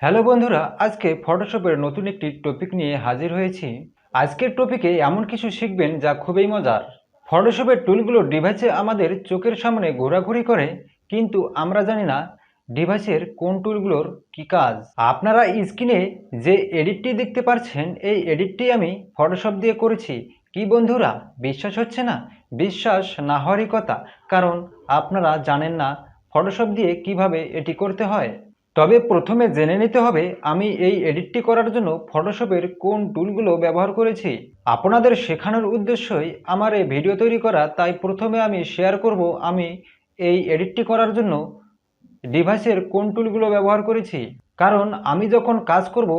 Hello বন্ধুরা, আজকে ফটোশপের নতুন একটি টপিক নিয়ে হাজির হয়েছি। আজকের টপিকে এমন কিছু শিখবেন যা খুবই মজার। ফটোশপের টুলগুলো ডিভাইসে আমাদের চোখের সামনে ঘোরাঘুরি করে, কিন্তু আমরা জানি না ডিভাইসের কোন টুলগুলোর কি কাজ। আপনারা স্ক্রিনে যে এডিটটি দেখতে পাচ্ছেন, এই এডিটটি আমি ফটোশপ দিয়ে করেছি। কি বন্ধুরা, বিশ্বাস হচ্ছে না? বিশ্বাস না হওয়ারই কথা, কারণ আপনারা জানেন না ফটোশপ দিয়ে কিভাবে এটি করতে হয়। তবে প্রথমে জেনে নিতে হবে আমি এই এডিটটি করার জন্য ফটোশপের কোন টুলগুলো ব্যবহার করেছি। আপনাদের শেখানোর উদ্দেশ্যই আমার এই ভিডিও তৈরি করা, তাই প্রথমে আমি শেয়ার করব আমি এই এডিটটি করার জন্য ডিভাইসের কোন টুলগুলো ব্যবহার করেছি। কারণ আমি যখন কাজ করব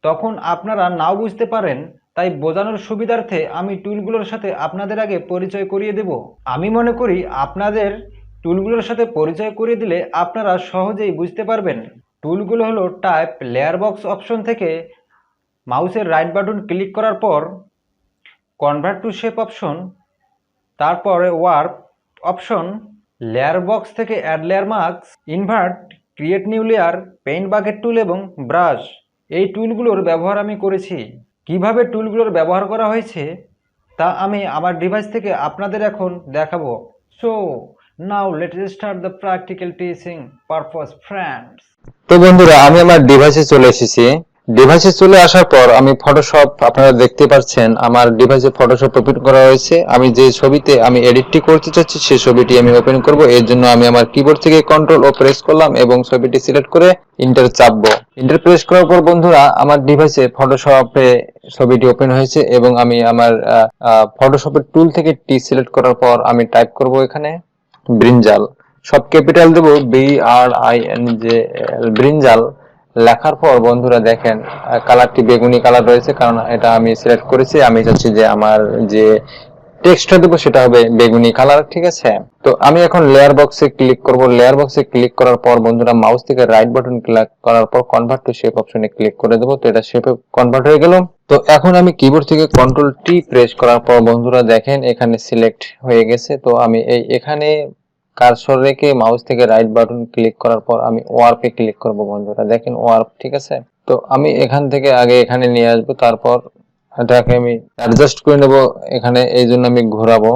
তখন আপনারা নাও বুঝতে পারেন, তাই বোঝানোর সুবিধার্থে আমি টুলগুলোর সাথে আপনাদের আগে পরিচয় করিয়ে দেব। আমি মনে করি আপনাদের টুলগুলোর সাথে পরিচয় করিয়ে দিলে আপনারা সহজেই বুঝতে পারবেন। টুলগুলো হলো টাইপ, লেয়ার বক্স অপশন থেকে মাউসের রাইট বাটন ক্লিক করার পর কনভার্ট টু শেপ অপশন, তারপরে ওয়ার্প অপশন, লেয়ার বক্স থেকে add layer marks, invert, create new layer, paint bucket tool এবং ব্রাশ। এই টুলগুলোর ব্যবহার আমি করেছি। কিভাবে টুলগুলোর ব্যবহার করা হয়েছে তা আমি আমার ডিভাইস থেকে আপনাদের এখন দেখাবো। So now let's start the practical teaching purpose friends. তো বন্ধুরা, আমি আমার ডিভাইসে চলে এসেছি। ডিভাইসে চলে আসার পর আমি ফটোশপ, আপনারা দেখতে পাচ্ছেন আমার ডিভাইসে ফটোশপ ওপেন করা হয়েছে। আমি যে ছবিতে আমি এডিটটি করতে চাচ্ছি সেই ছবিটি আমি ওপেন করব। এর জন্য আমি আমার কিবোর্ড থেকে কন্ট্রোল ও প্রেস করলাম এবং ছবিটি সিলেক্ট করে এন্টার চাপবো। এন্টার প্রেস করার পর বন্ধুরা, আমার ডিভাইসে ফটোশপে ছবিটি ওপেন হয়েছে এবং আমি আমার ফটোশপের টুল থেকে টি সিলেক্ট করার পর আমি টাইপ করব এখানে ব্রিঞ্জাল। সব ক্যাপিটাল দেব, BRINJAL, ব্রিঞ্জাল। লেখার পর বন্ধুরা দেখেন কালারটি বেগুনি কালার রয়েছে, কারণ এটা আমি সিলেক্ট করেছি। আমি চাচ্ছি যে আমার যে টেক্সটটা দেবো সেটা হবে বেগুনি কালার, ঠিক আছে? তো আমি এখন লেয়ার বক্সে ক্লিক করব। লেয়ার বক্সে ক্লিক করার পর বন্ধুরা মাউস থেকে রাইট বাটন ক্লিক করার পর কনভার্ট টু শেপ অপশনে ক্লিক করে দেবো। তো এটা শেপে কনভার্ট হয়ে গেল। তো এখন আমি কিবোর্ড থেকে কন্ট্রোল টি প্রেস করার পর বন্ধুরা দেখেন এখানে সিলেক্ট হয়ে গেছে। তো আমি এখানে কার্সর রেখে মাউস থেকে রাইট বাটন ক্লিক করার পর আমি ওয়ার্পে ক্লিক করব বন্ধুরা, দেখেন ওয়ার্প, ঠিক আছে? তো আমি এখান থেকে আগে এখানে নিয়ে আসবো, তারপর এটাকে আমি অ্যাডজাস্ট করে নেব। এখানে এই জন্য আমি ঘোরাবো,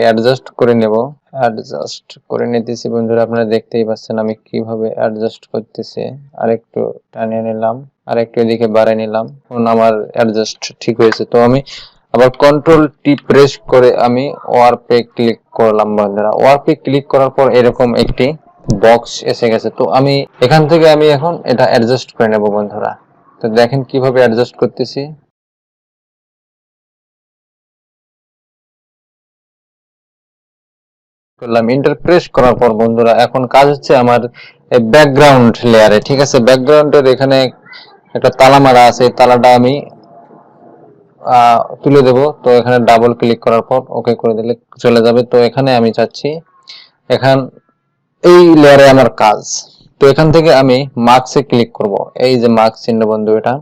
অ্যাডজাস্ট করে নেব। অ্যাডজাস্ট করে নিতেছি বন্ধুরা, আপনারা দেখতেই পাচ্ছেন আমি কিভাবে অ্যাডজাস্ট করতেছি। আরেকটু টানিয়ে নিলাম, আরেকটু এদিকে বাড়িয়ে নিলাম। এখন আমার অ্যাডজাস্ট ঠিক হয়েছে। তো আমি আবার কন্ট্রোল টি প্রেস করে আমি ওয়ার্পে ক্লিক করলাম বন্ধুরা। ওয়ার্পে ক্লিক করার পর এরকম একটি বক্স এসে গেছে। তো আমি এখান থেকে আমি এখন এটা অ্যাডজাস্ট করে নেব বন্ধুরা। তো দেখেন কিভাবে অ্যাডজাস্ট করতেছি। করলাম এন্টার প্রেস করার পর বন্ধুরা এখন কাজ হচ্ছে আমার ব্যাকগ্রাউন্ড লেয়ারে, ঠিক আছে? ব্যাকগ্রাউন্ডের এখানে একটা তালা মারা আছে, এই তালাটা আমি তুলে দেব। তো এখানে ডাবল ক্লিক করার পর ওকে করে দিলে চলে যাবে। তো এখানে আমি চাচ্ছি এখন এই লেয়ারে আমার কাজ। তো এখান থেকে আমি মার্কসে ক্লিক করব, এই যে মার্কস চিহ্ন বন্ধু এটা।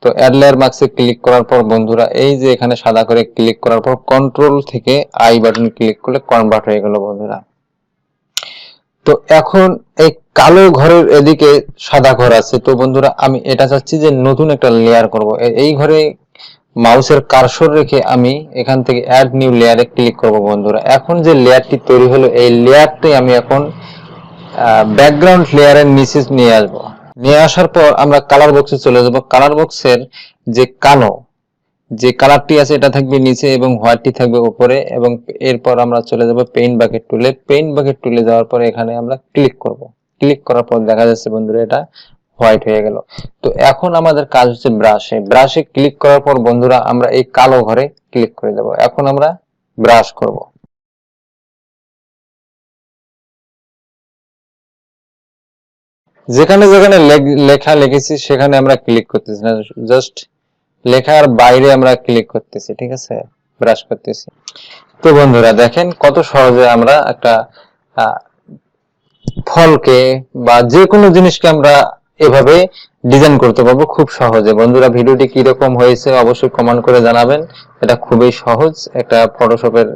তো অ্যাড লেয়ার মার্কসে ক্লিক করার পর বন্ধুরা এই যে এখানে সাদা করে ক্লিক করার পর কন্ট্রোল থেকে আই বাটন ক্লিক করলে কনভার্ট হয়ে গেল বন্ধুরা। তো এখন এই কালো ঘরের এদিকে সাদা ঘর আছে। তো বন্ধুরা আমি এটা চাচ্ছি যে নতুন একটা লেয়ার করব। এই ঘরে মাউসের কার্সর রেখে আমি এখান থেকে অ্যাড নিউ লেয়ারে ক্লিক করব বন্ধুরা। এখন যে লেয়ারটি তৈরি হলো এই লেয়ারটাই আমি এখন ব্যাকগ্রাউন্ড লেয়ারের নিচে নিয়ে আসব। নিয়ে আসার পর আমরা কালার বক্সে চলে যাব। কালার বক্সের যে কালো যে কালারটি আছে এটা থাকবে নিচে এবং হোয়াইটটি থাকবে উপরে, এবং এরপর আমরা চলে যাব পেইন্ট বাকেট টুলে। পেইন্ট বাকেট টুলে যাওয়ার পর এখানে আমরা ক্লিক করব। ক্লিক করার পর দেখা যাচ্ছে বন্ধুরা এটা হোয়াইট হয়ে গেল। তো এখন আমাদের কাজ হচ্ছে ব্রাশে। ব্রাশে ক্লিক করার পর বন্ধুরা আমরা এই কালো ঘরে ক্লিক করে দেব। এখন আমরা ব্রাশ করব। যেখানে যেখানে লেখা লিখেছি সেখানে আমরা ক্লিক করতেছি না, জাস্ট লেখার বাইরে আমরা ক্লিক করতেছি, ঠিক আছে? ব্রাশ করতেছি। তো বন্ধুরা দেখেন কত সহজে আমরা একটা ফলকে বা যে কোনো জিনিসকে আমরা এভাবে ডিজাইন করতে পারবো খুব সহজে। বন্ধুরা ভিডিওটি কিরকম হয়েছে অবশ্যই কমেন্ট করে জানাবেন। এটা খুবই সহজ একটা ফটোশপের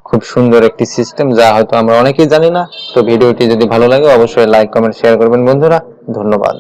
খুব সুন্দর একটি সিস্টেম, যা হয়তো আমরা অনেকেই জানি না। তো ভিডিওটি যদি ভালো লাগে অবশ্যই লাইক, কমেন্ট, শেয়ার করবেন বন্ধুরা। ধন্যবাদ।